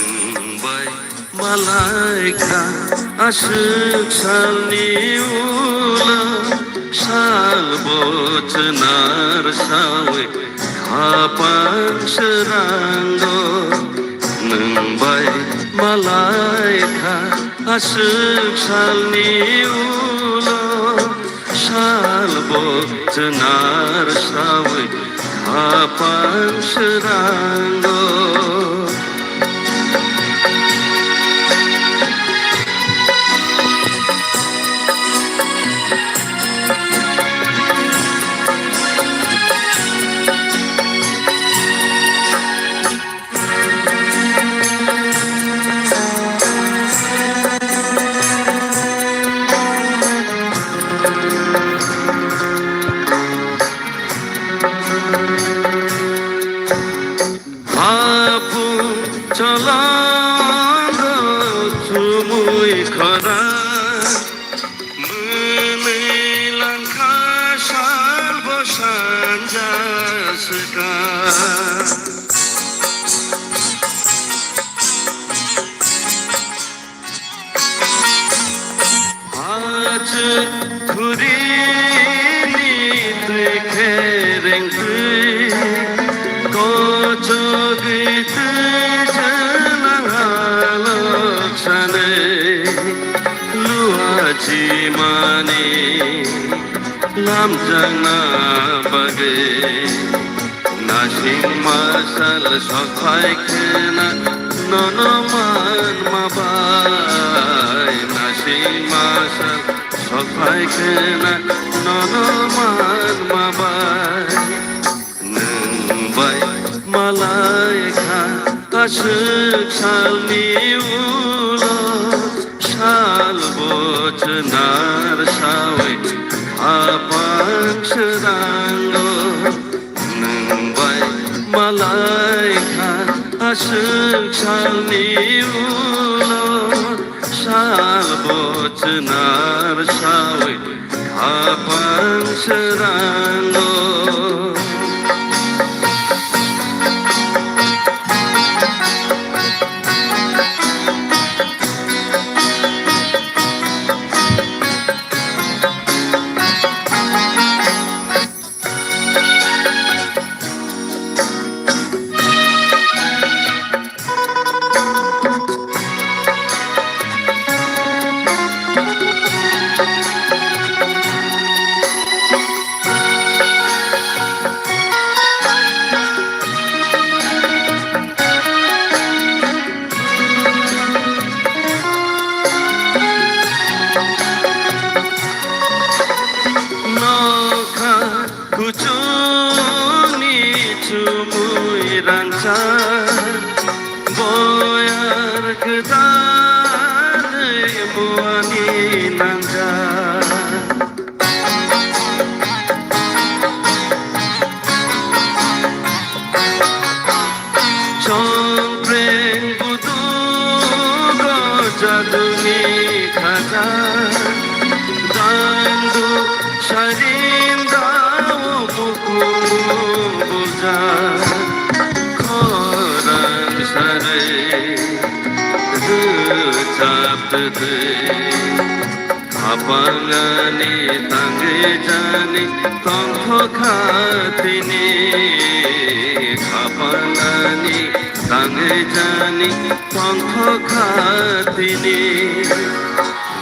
नोंबाय मालायका आशिक सालनि उनाव साल बोथोनार सावै खापां सोरांग नोंबाय मालायका आशिक सालनि उनाव साल बोथोनार सावै खापां Sorang Lam jana bage nashing masal sokhai khena nono man mabai nashing masal sokhai khena nono man mabai nungbai malaika ashik salni ulo sal bochnar sawai Apang seranggo nungbai malaika asyik salni ulo sal bochnar sawe apang seranggo Apangani tangi jani tongkho khatini Apangani tangi jani tongkho khatini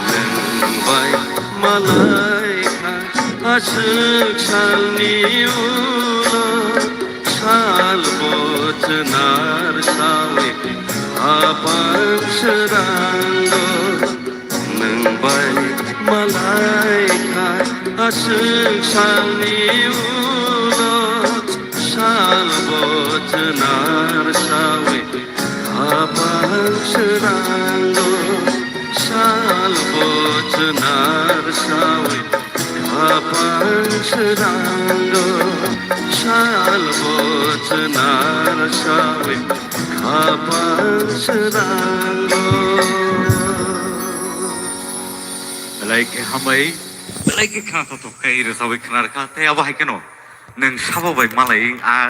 Nungbai malaika asyik salni ulo sal bochnar sawe apang seranggo Nungbai malaika asyik salni ulo sal bochnar sawe apang seranggo sal bochnar sawe apang seranggo sal bochnar sawe apang seranggo Like hamai like khata to kair sabe khnar khate अब है केनो nâng sao vậy mà lại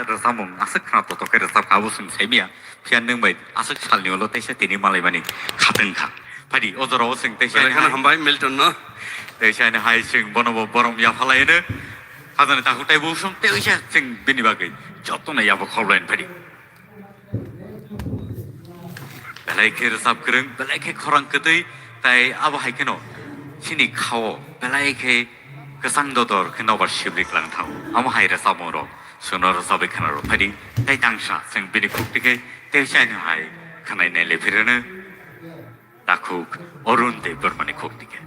rồi sao mong asik khá tốt cái rồi sao khá vô sinh xem ya phiền nâng vậy asik chal nhiều lúc tới sẽ tìm mà lại vậy khá từng khá phải đi ở đó sinh tới sẽ cái hầm bay Milton nó tới sẽ hai sinh bono borom ya phải lại nữa 하자는 다 그때 무슨 때의자 생 비니바게 저또네 야보 콜라인 파리 belai resap kereng belai korang kedai tai apa hai keno sini kau belai kesang dodor keno bersibrik lang tahu ama hai resap moro sonor resap kenaro padi tai tangsa seng bini kuk dike tai shine hai kanai nele firene takuk orun te bermani kuk dike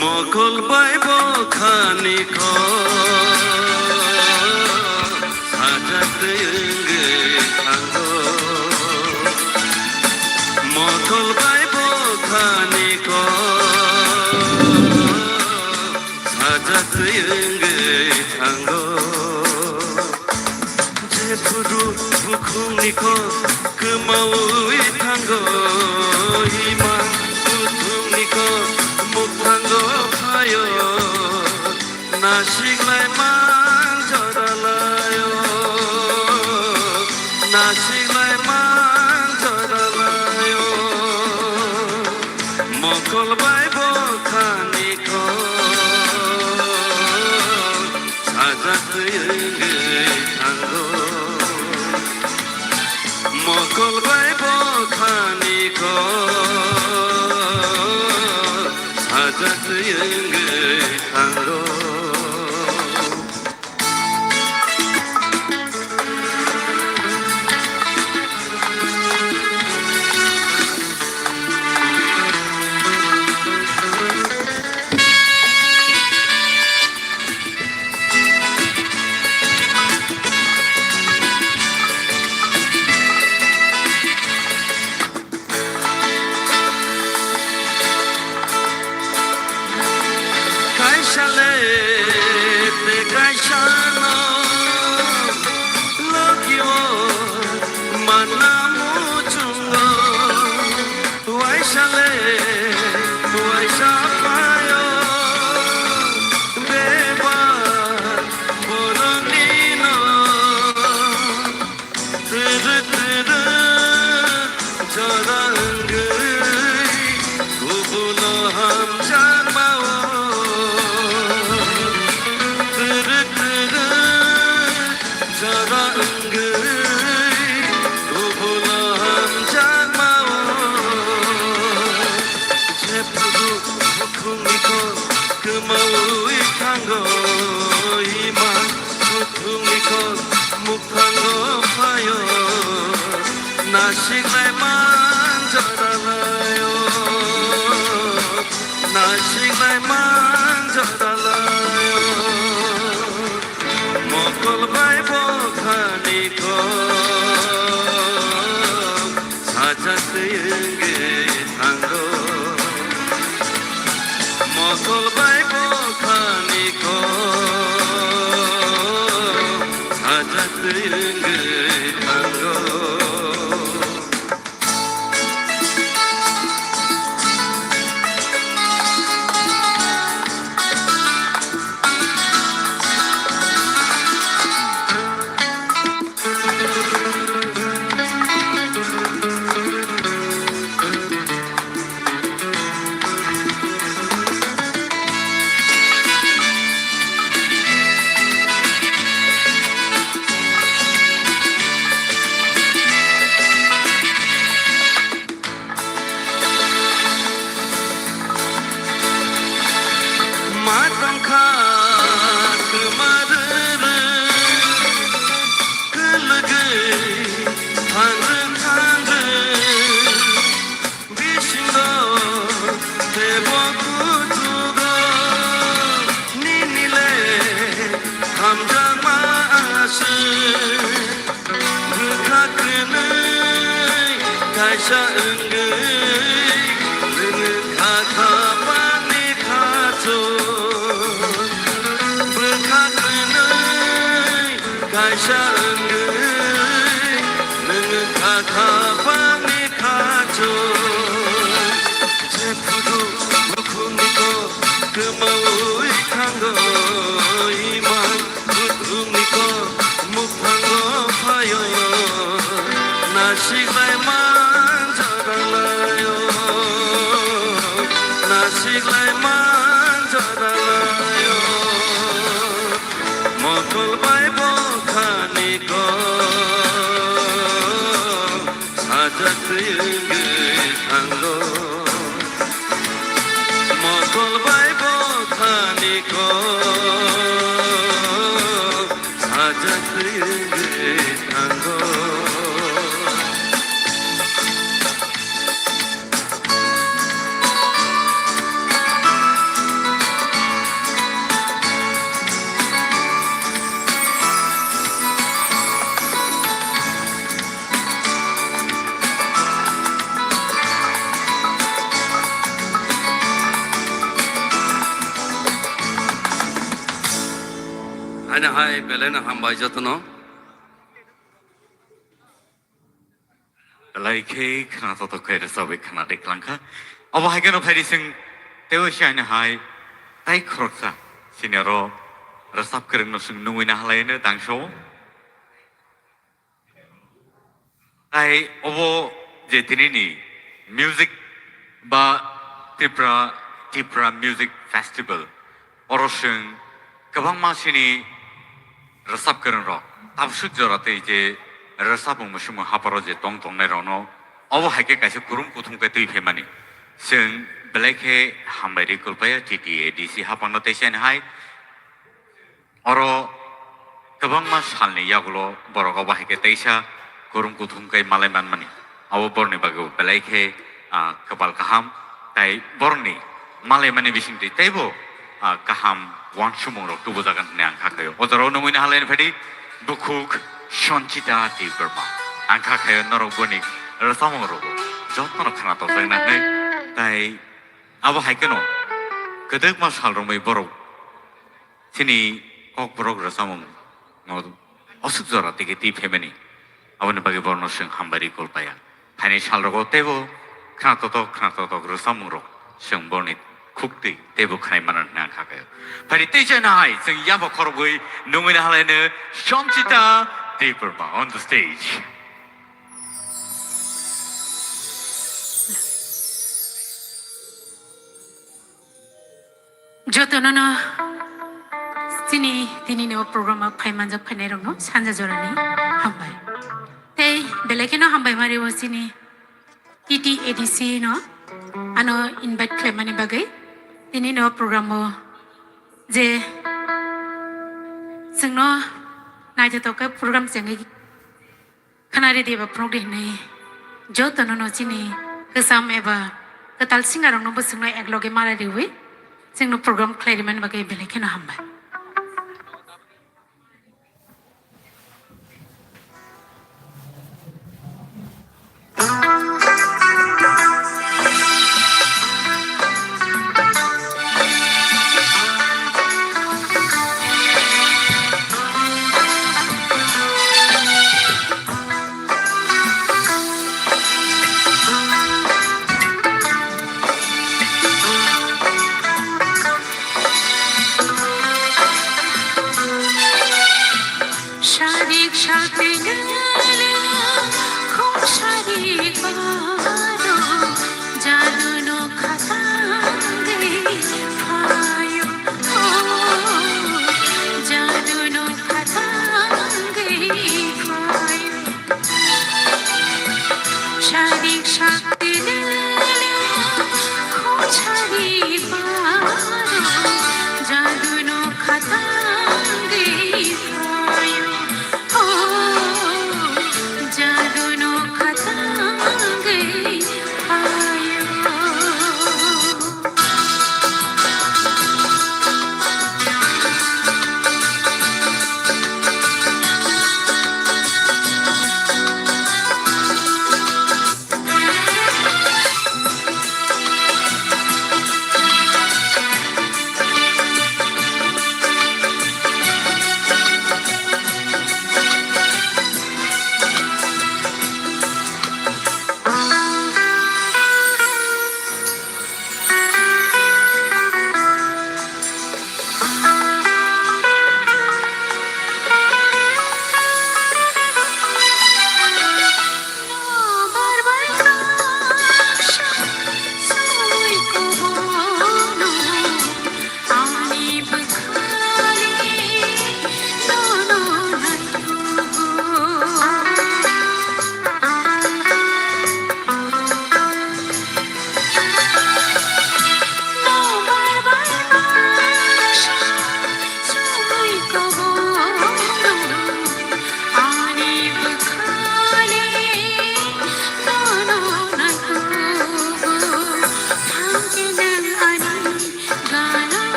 মকল পাইব খানি হাজাতে থাঙ্গো মকল পাইব খানি হাজাতে থাঙ্গো যে ফুরু বুকুনিকো কমাউই থাঙ্গো ইমান বুকুনিকো Mukhango payo, nasik lai mang joralayo, nasik lai mang joralayo. Mokol bai bo khani ko, sajat yenge tango. Mokol bai bo khani ko. Hazat yenge tango Nasik lai man joralayo, nasik lai man joralayo. Mokol bai bo khani ko, sajat yenge tango. Mokol bai bo khani ko, sajat yenge tango. 가샤 응의 능은 가가만이 가져 불가능의 가샤 응의 능은 가가만이 가져 제프도 무쿵니고 그마의 강거 이만 무쿵니고 무팡거 파여요 나시글만 Nasiglaiman jadalayo Mokol bai bokhani ko Sajak yungi tango Mokol bai bokhani ko Sajak yungi tango Ana hai belena hambai jatno Like kana to kai sa we kana de klanka aba hai gano phari sing teo shine hai tai kroksa sinero rasap kereng no sing nungui na halai ne dang show ai obo je tinini music ba Tipra music festival orosung kabang ma sini rasap kereng ro tabsuk jorate je rasap mushum haparo je tong tong ne rono obo haike kaise kurum kuthum ke tui phemani sing beleke hambai kulpaya TTA DC hapano te sen hai oro kabang ma salni yagulo borok obo haike teisa kurum kuthum kai malai man mani abo borni bagu beleke kabal kaham tai borni malai mani bising ti tebo kaham wan sumong rok tubo jagan ne angka kayo ojaro nungui na halain phedi bukuk Sonchita Tipra angka kayo norok boni rasamong rok jotno khana to jangna nei tai abo haikeno kedek ma sal romai borok sini kok borok rasamong no osuk jora tege ti phemeni abone bagi borno sing hambari kolpaya phani sal rok tebo khana to rasamong rok sing boni Kukti, tebu khai manan na khakayo. Pari teja na hai, sing yaba korobui nungui na halene Sonchita Tipra on the stage. Jotonono sini no program khai manjak phane rong no sanja jorani hambai. Tei beleke no hambai mari wo sini TTADC no ano invite klemani bagai ini no program je sengno naja to ka program sengi khanari deba program nei jo to no chini kesam eba ketal singarong no besengno ekloge mara dewi sengno program klariman bagai beleke no hamba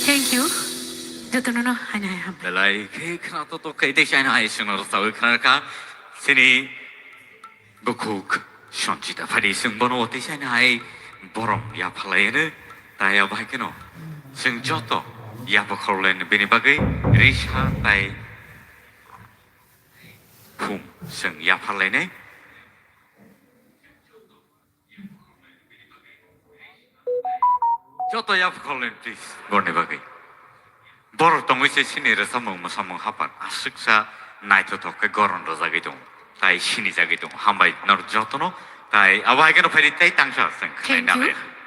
Thank you. Jotono hanya ham. Belai ke kena to kai de shai na ai sing no sa kena ka sini bukuk shonji da phari sing bono te shai na ai borom ya phalai ne tai ya bai keno sing joto ya bakholen bini bagai risha tai phum sing ya phalai ne joto ya bakholen please borne bagai bor tong ise sini re samong hapan asiksa naito to ke goron ro jagi dong tai sini jagi dong hambai nor joto no tai abai keno phari tai tangsa sing khai na Thank you.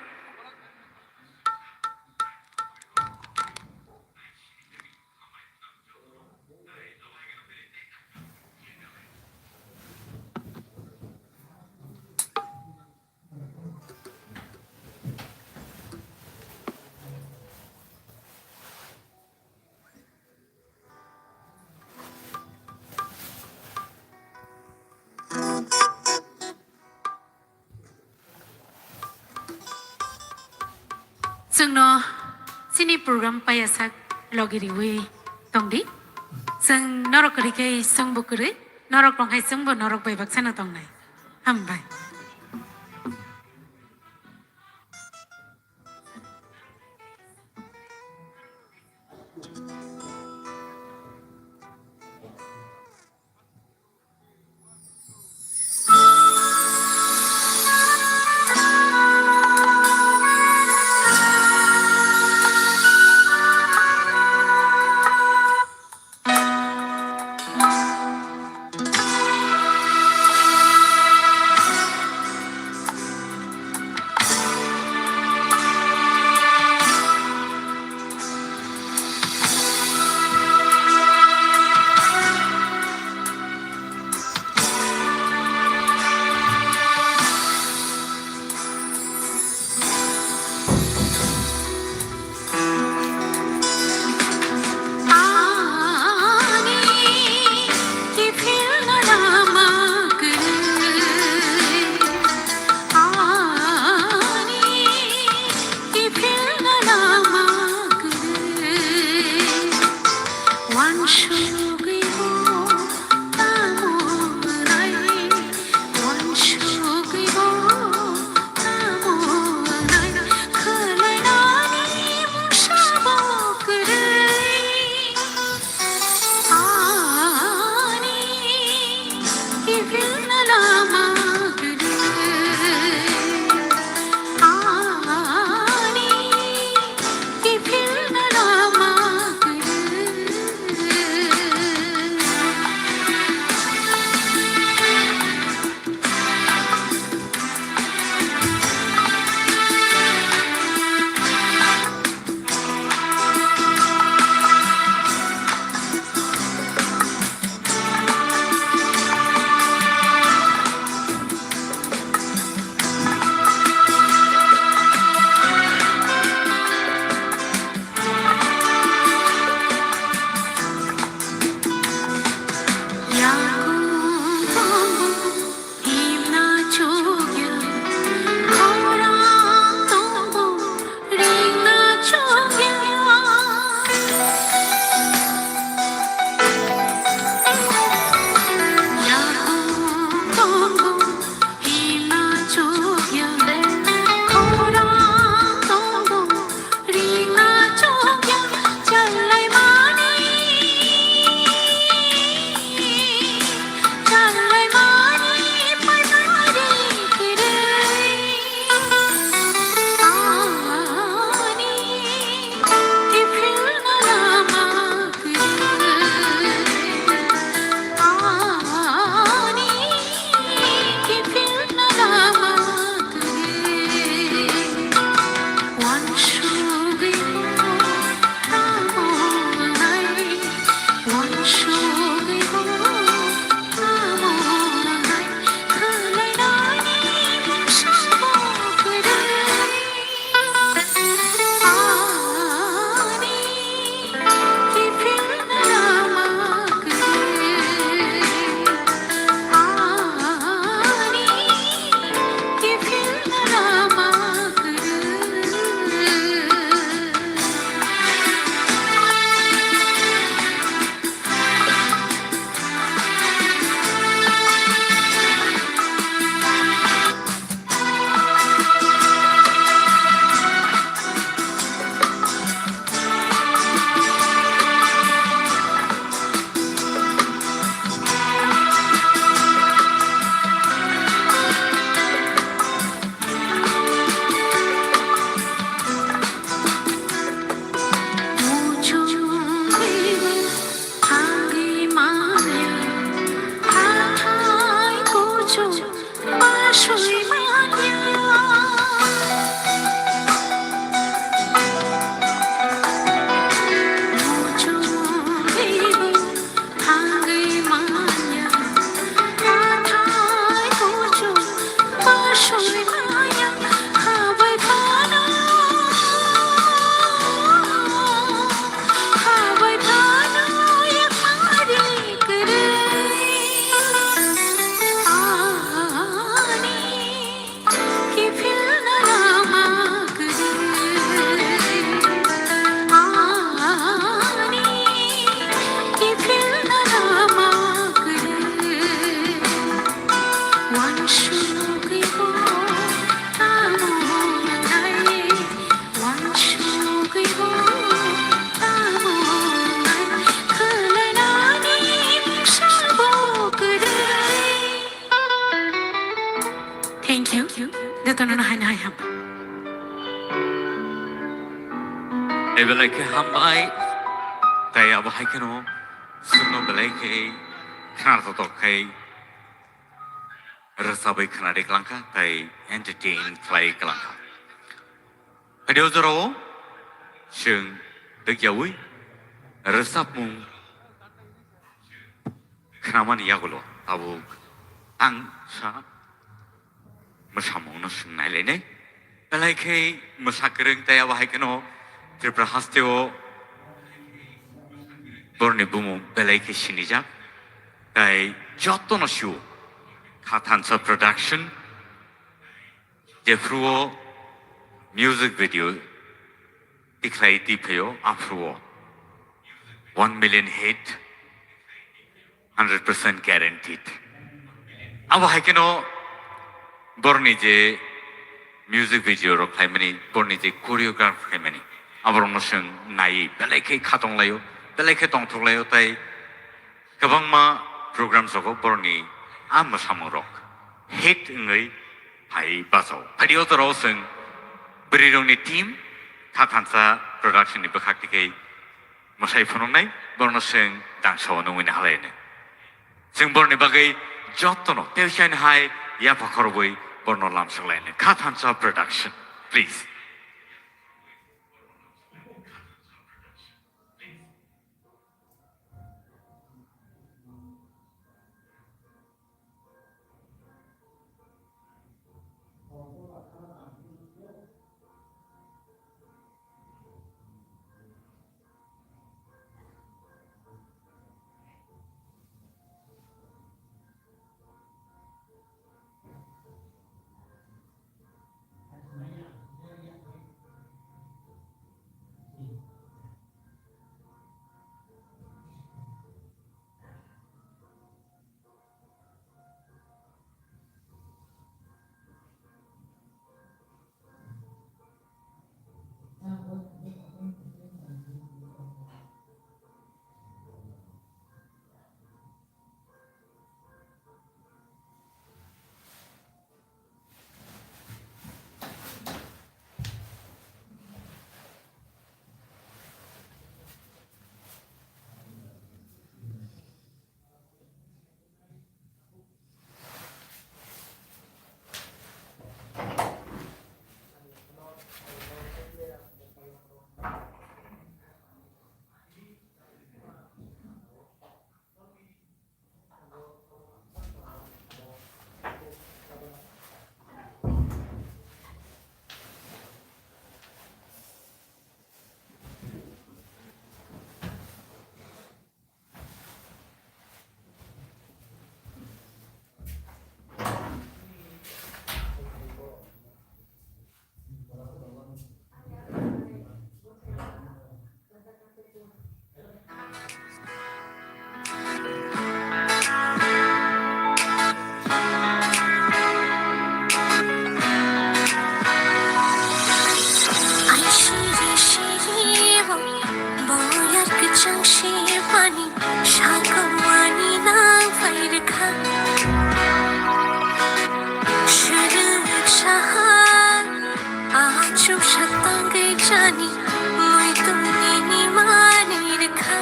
जोंनो सिनि program payasak logiriwi tongdi जों norok rike जों bukuri norok rongkai जों bo norok baibak sana tongnai hambai Thank you. Dito na nahanahayam. Ebeleke hambai tay abo haikeno sunno beleke khana to kai rasabai khana de klangka tay entertain play klangka adio zoro shung degyawi rasap mung khana mani yagulo abo ang sa masamong no sunai lene beleke masakreng tay abo haikeno Tipra hasteo borne bumo beleke shinijak tai jotto no shu katansa production jefruo music video diklai dipeyo afruo 1 million hit 100% guaranteed abo haikeno borne je music video ro klaimani borne je choreograph klaimani 아버런 것은 나이 beleke 카동라요 beleke 동통라요 따이 그방마 프로그램 속고 보니 아무 사무록 hit 응의 하이 바소 파리오더로슨 브리롱니 팀 카탄사 프로덕션이 버각티게 모사이 포노나이 보너슨 당서는 위나 할레네 증보니 바게 저토노 텔샤인 하이 야파커로보이 보노람 설레네 카탄사 프로덕션 please সাতাঙ্গে জানি মই তুমি নিমানের খা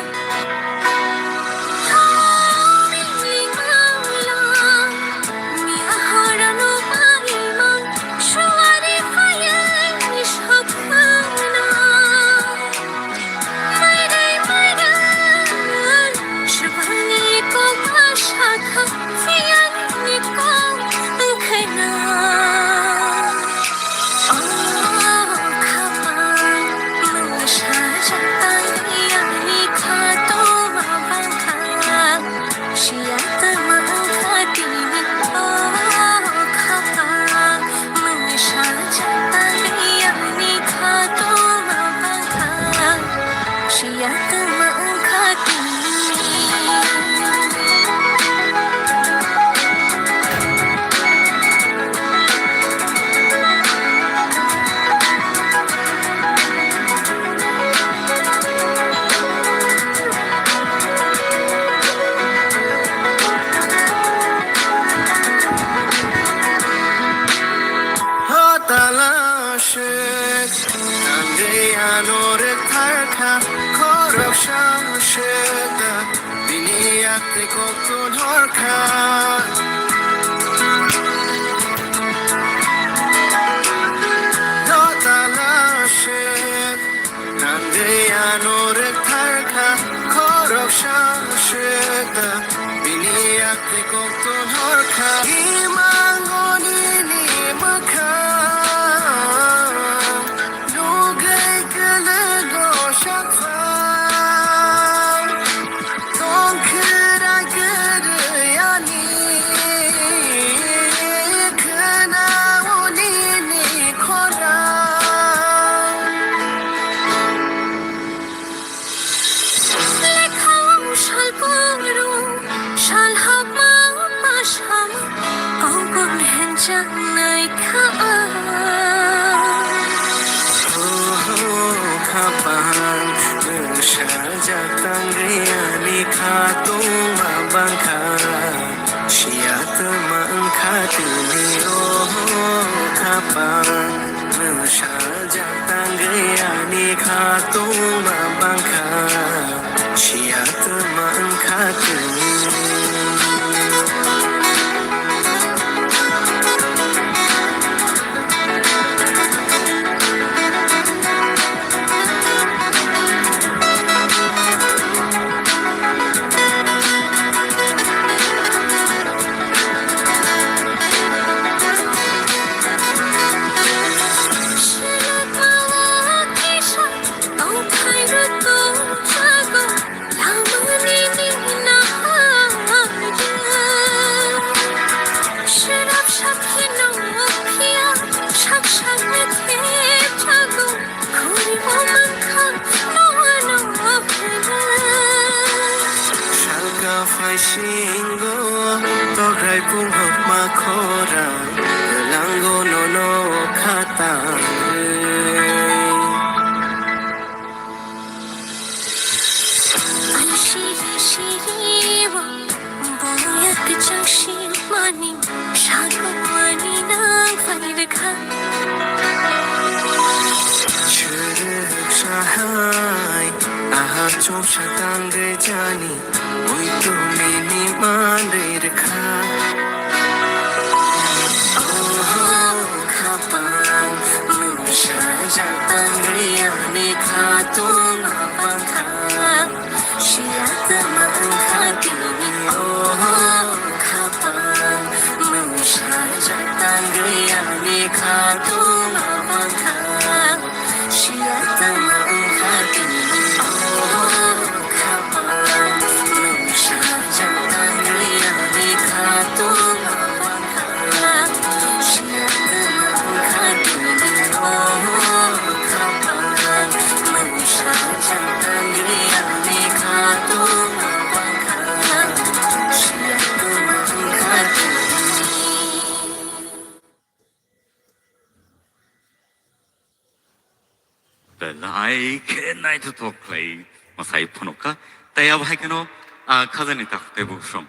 나이도 또 플레이 마사이 푸노카 따야 바이케노 카자니 타크테 부숑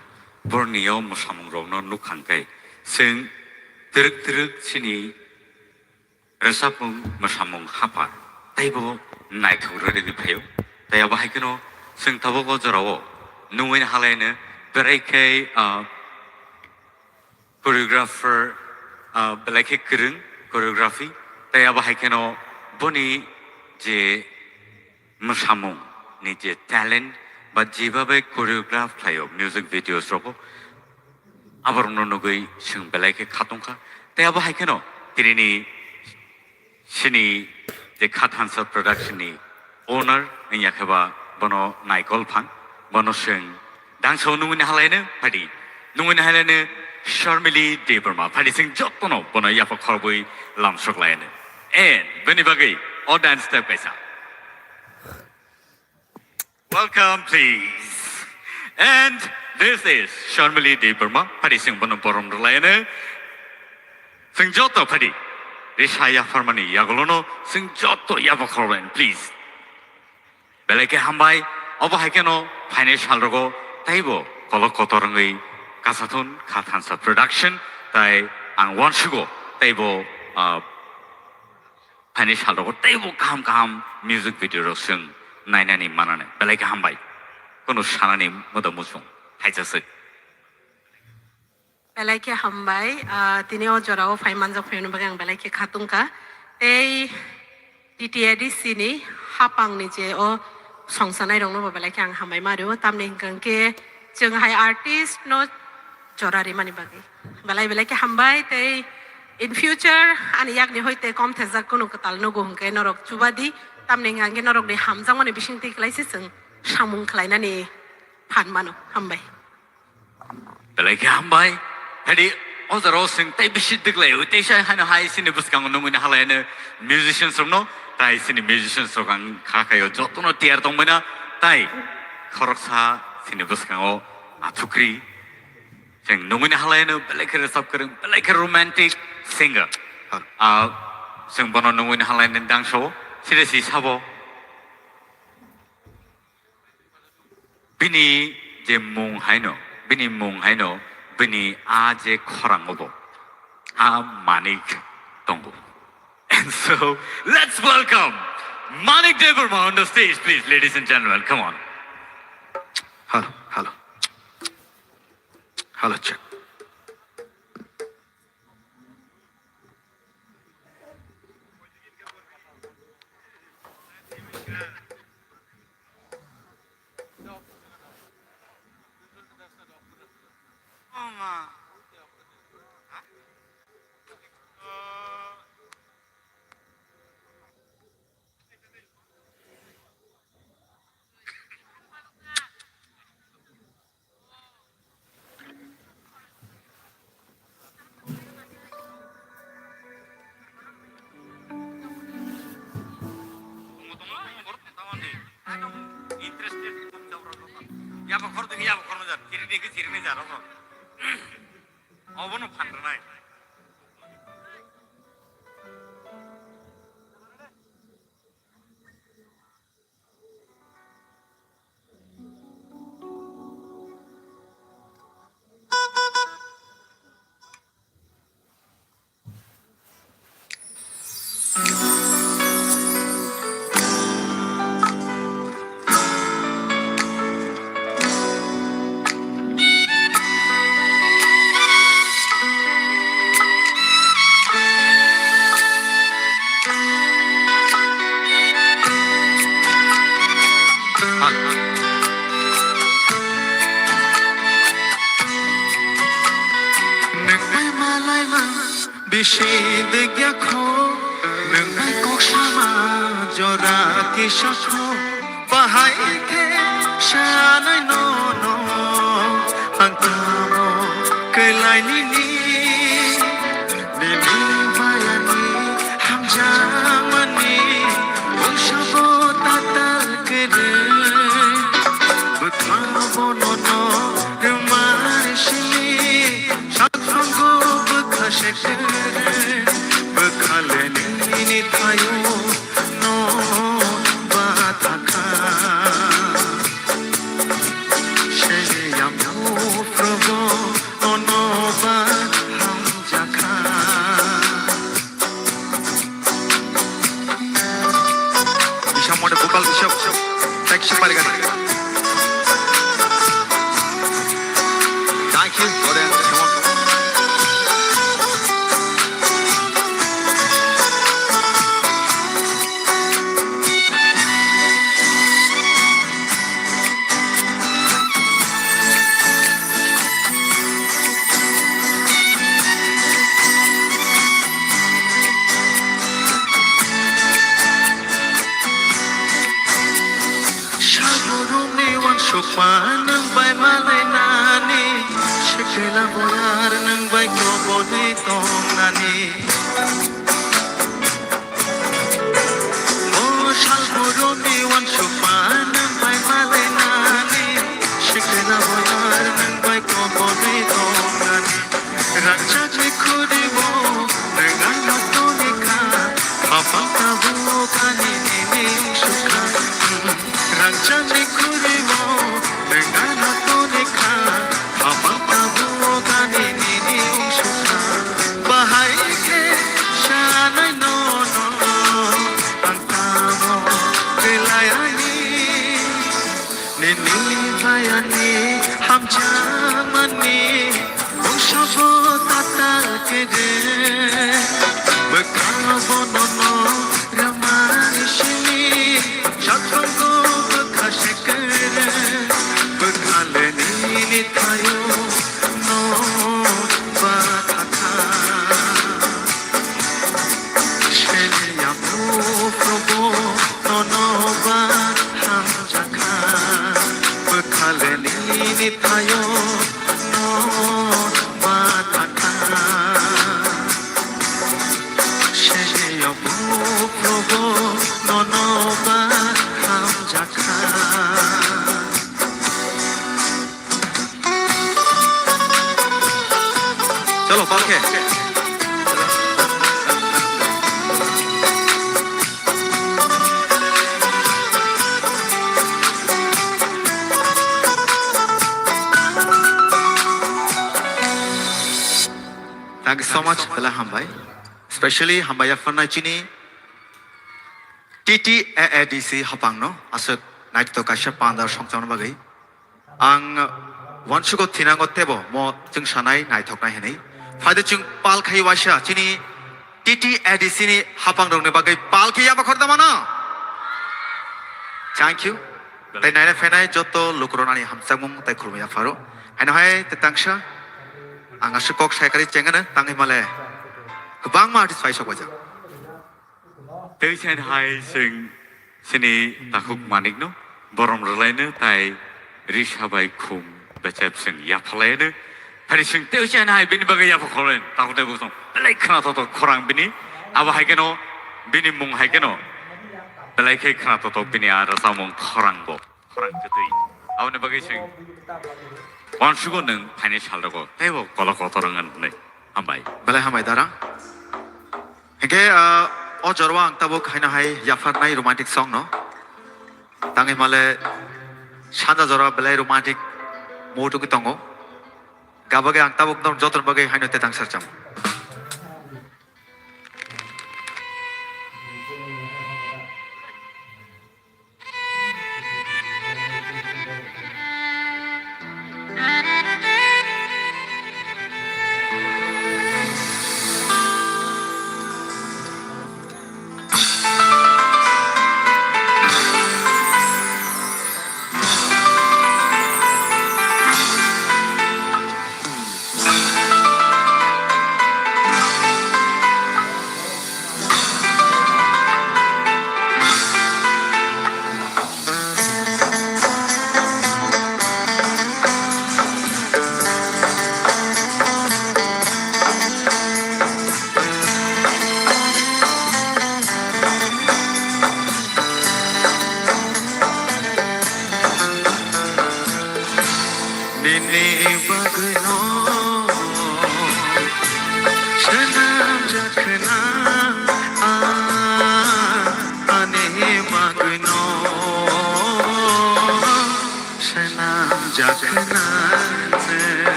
버니요 무사몽로노 루칸카이 생 드륵드륵 신이 रोजाबमुं मोसामुं हाबा ताइबो नायथौग्रोदि फायो ताइयाबो हायखोनो जों थाबो Gajrao नुवैनो हालायनो बेरायखै choreographer बेलायखै गोरों choreography ताइयाबो हायखोनो बनि जे मोसामुं नि जे टैलेंट बा जेबाबे कोरियोग्राफ खालायो म्यूजिक भिडियोस रावबो आबारनो नुगै जों बेलायखै खातंखा ताइयाबो हायखोनो दिनैनि सिनि जे खाथानसा प्रोडक्शननि ओनर याखबा बनो नायकल फान बनो जों दांसो नुवैनो हालायनो फादि नुवैनो हालायनो शर्मिली देबरमा फादि जों जतनो बनो याफा खरबै लामसकलायनो एन बेनि बागै अ डान्स स्टेप कैसा Welcome, please. And this is Sharmili Deeparma. Pari sing bono borom rolayane. Sing joto pari. Rishaya farmani yagolono. Sing joto yabakorolen, please. Beleke hambai. Oba haikeno financial rogo. Taibo kolok kotorangi kasatun kathansa production. Tai ang one shugo. Taibo financial rogo. Taibo kaham music video ro sing. नायनानै मानानै बेलायखै हामबाय कोनो सानानै मोदोम मुसुं हायजासै बेलायखै हामबाय दिनै अजराव फाइमानजों फैनो बागै आं बेलायखै खातुंका এই DTADC नि हापांनि जे अ संसानाय दङ बेलायखै आं हामबाय मारो तामनि गंके जोंहाय आर्टिस्ट न जरारि मानि बागै बेलायखै हामबाय तै in future ani yakni hoite kom thezak kono katal no go hungke norok chubadi tamne ngange norok de hamjang mane bising ti klaisi sing samung khlainani phanmano hambai बेलायखै हामबाय हदि अजराव जों ताइ बिसि दिग्लाय उतेसा हानो हाय सिनि बुसकांग नमुना हालायनो मिउजिशियान्स रनो ताइ सिनि मिउजिशियान्स रगां खाखायो जतनो टियार दंमोना ताइ खरकसा सिनि बुसकांग आथुक्रि जों नमुना हालायनो बेलायखै रोजाब गोरों बेलायखै रोमान्टिक singer जों बनो नमुना हालायनो दांसो सिरिसि साबो बिनि जे मुं हायनो बिनि मुं हायनो बिनि आ जे खरांगबो आ Manik दंगो and so let's welcome Manik Devarma on the stage please ladies and gentlemen come on hello check 야바 걸어도 야바 걸어도 자 지르네 자 알아서 어버는 판단하이 बिशीद ग्याखो नंगाय कोक्षामा जोरा किशखो बाहाय के शानाय नो नो अंतामो कैलायनि नेमी बायानि हमजामनि उंशाबो ताताल करे बुथाबो नो नो रुमारशिनि शात्रंगो Bekhaleni tayo no bataka Sheyam no progo ono bat pal bishop tek shipari gan thank you Oren come on Sukma nang bay malay nani Shikila boyar nang bay koboy tong nani O shal boro diwan sukma nang bay malay nani Shikila boyar nang bay koboy tong nani Raja jikhudi bo Nengan nato nika Papa tabu kani nini sukha Raja jikhudi bo Nengana to nekha, apa tabu gani nini sukha. Bahai ke shanai no antamo kelayani, nini bayani ham jamani, ushabo tata ke de, bekalo no ramani shini, shatrango bekhashekere. Nini tayo no batata Shelia probo no batam jaka Bekhale nini tayo no batata Shelia probo no batam jaka Chalo, palke. Thank you so much, Bela Hambai. Especially Hambaya Fana Chini TTAADC Hapang no, asut night to kasha pandar songchon bagai. Ang wansugo tinango tebo mo jung shanai night to kai Fada chung pal khai washa chini TTADC ni hapang dong ne bagai pal khai apa khorda mana Thank you Tai naina fenai joto lukrona ni hamsangmung tai khurmya faro haino hai te tangsha anga sukok saikari chengana tangi male kubang ma artist faisok baja Teusian hai sing sini takuk manik no borom relaine tai rishabai khum becep sing yapalaine Hari sing teusian hai bini bagai yapakolen takut te busong belai kana toto korang bini aba hai keno bini mung hai keno belai ke kana toto bini ada samong korang bo korang ketui awne bagai sing wan sugo neng paine chaldago tebo kolok kotorangan ne ambai Bela Hambai darang Henge o jorwa ang tabuk haina hai yafar nai romantic song no tangi male shanda jorwa belai romantic mood ki tongo Gabage ang tabuk nor jotor bagay haino te tangsar cham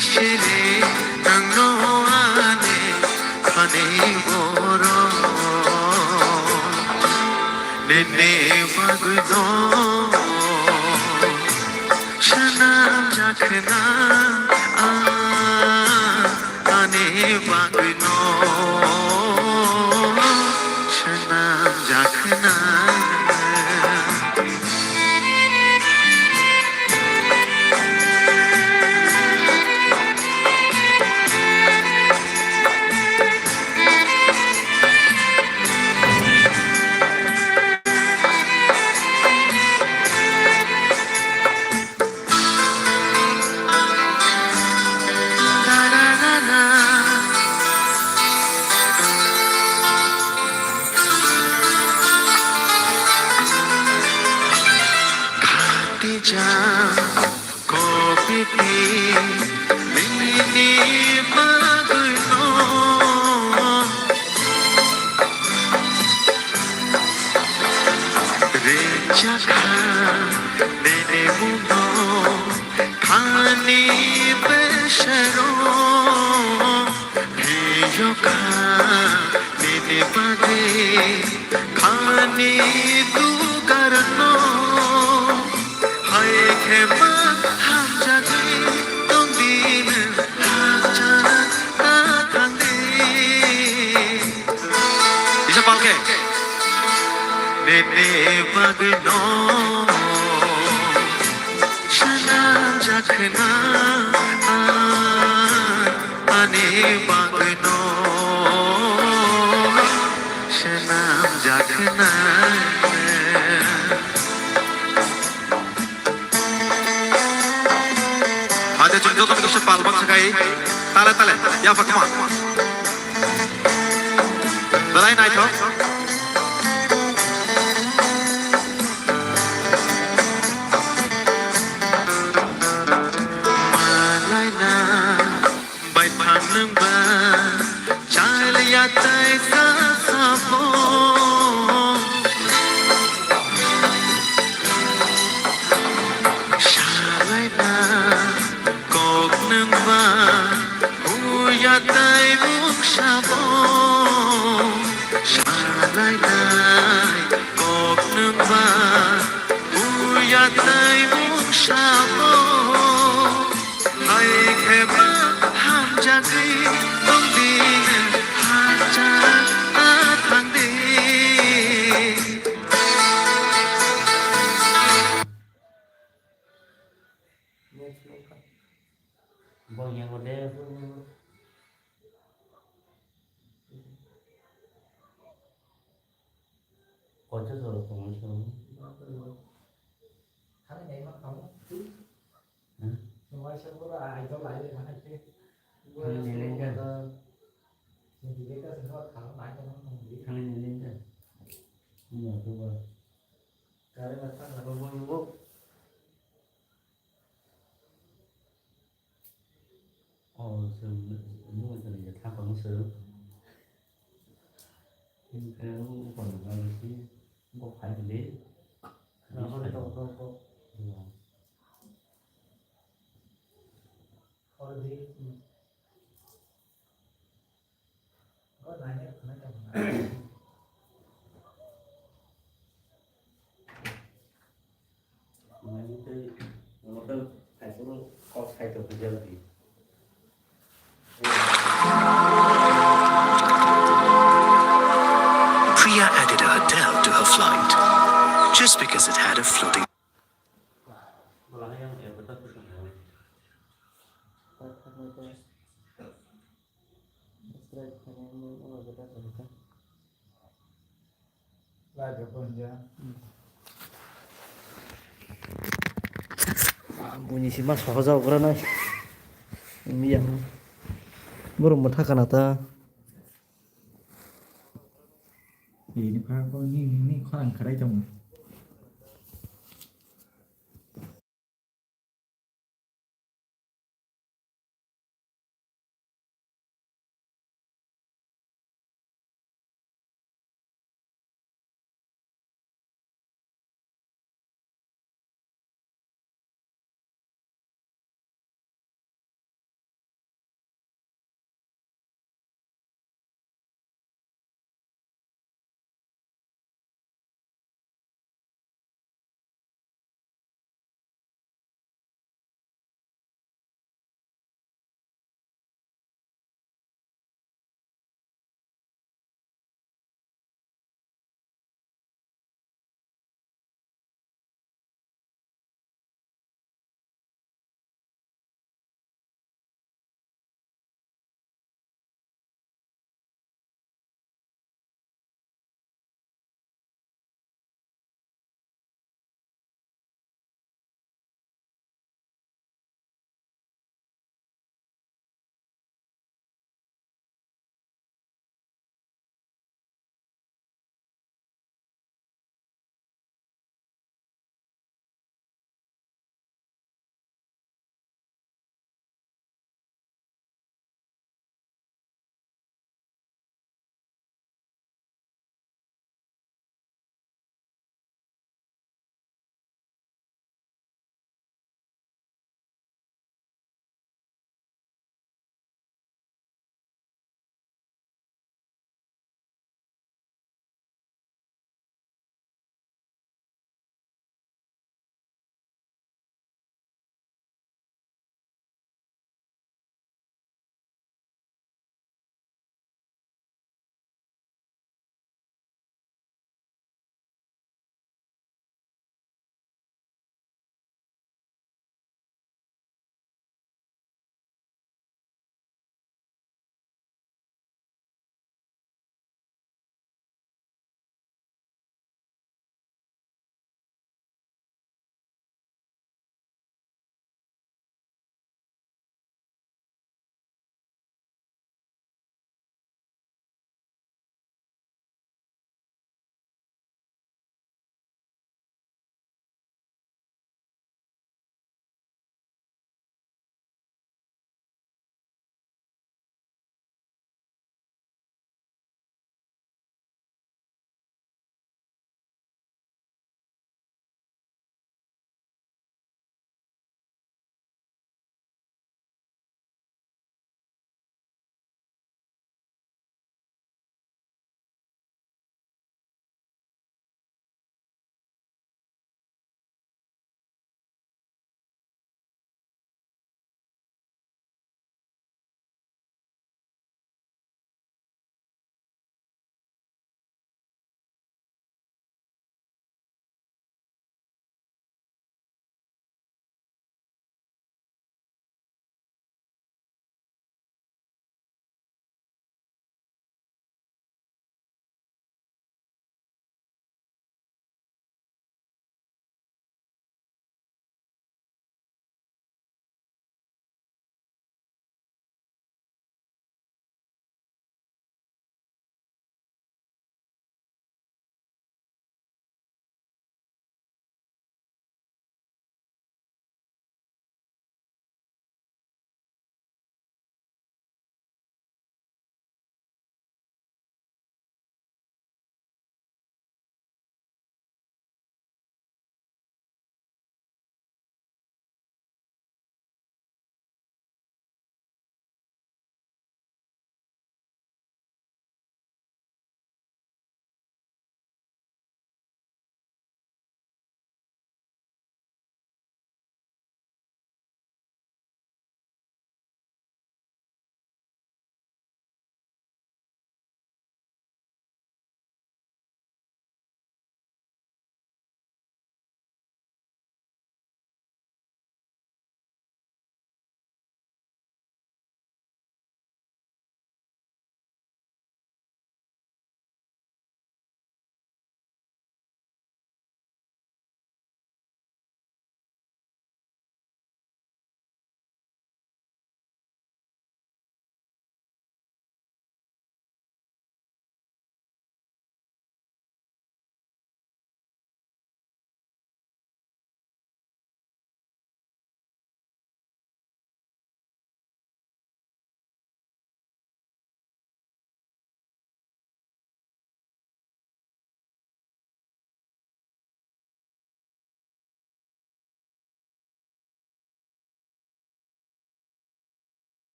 시리 당로 안에 가네 보러 내내 박도 샤남 자크나 아네 박도 샤남 자크나 Kopi mini magno rechaka nene muno khani besharo hiyoka nene pade khani tu karno hai khema ham jagi tong din haja ta thande isa palke nene bagno shanam jakhna ane bagno shanam jakhna ada contoh untuk sepal bang sekai tale tale ya pak ma balai naik to malai na bai phanang ba chal ya tai sa sa po shalai na nangba huya tai muk shabo shalai nai kok nangba huya tai muk shabo hai khema ham jagi tong din haja ta thang de Bang yang ada tu có chất rồi không sớm tháng này mà không nói xem có ai cho lại để mà hay chứ thằng này lên chưa thì cái cái nó thẳng lại cho nó không bị thằng này lên chưa nhiều tôi vào cái mà thằng là con vô sớm nhưng mà giờ thì thằng còn sớm nhưng cái nó còn là cái không phải là đấy nó không thôi thôi đi có này nhé nó trong mà nó tôi phải số có sai được bây giờ thì Priya added a hotel to her flight just because it had a floating malah yang ya betul betul lại được con ra bunyi si mas sahajau karena ini yang baru matakan ata thì đi qua coi như khoan khá đây trong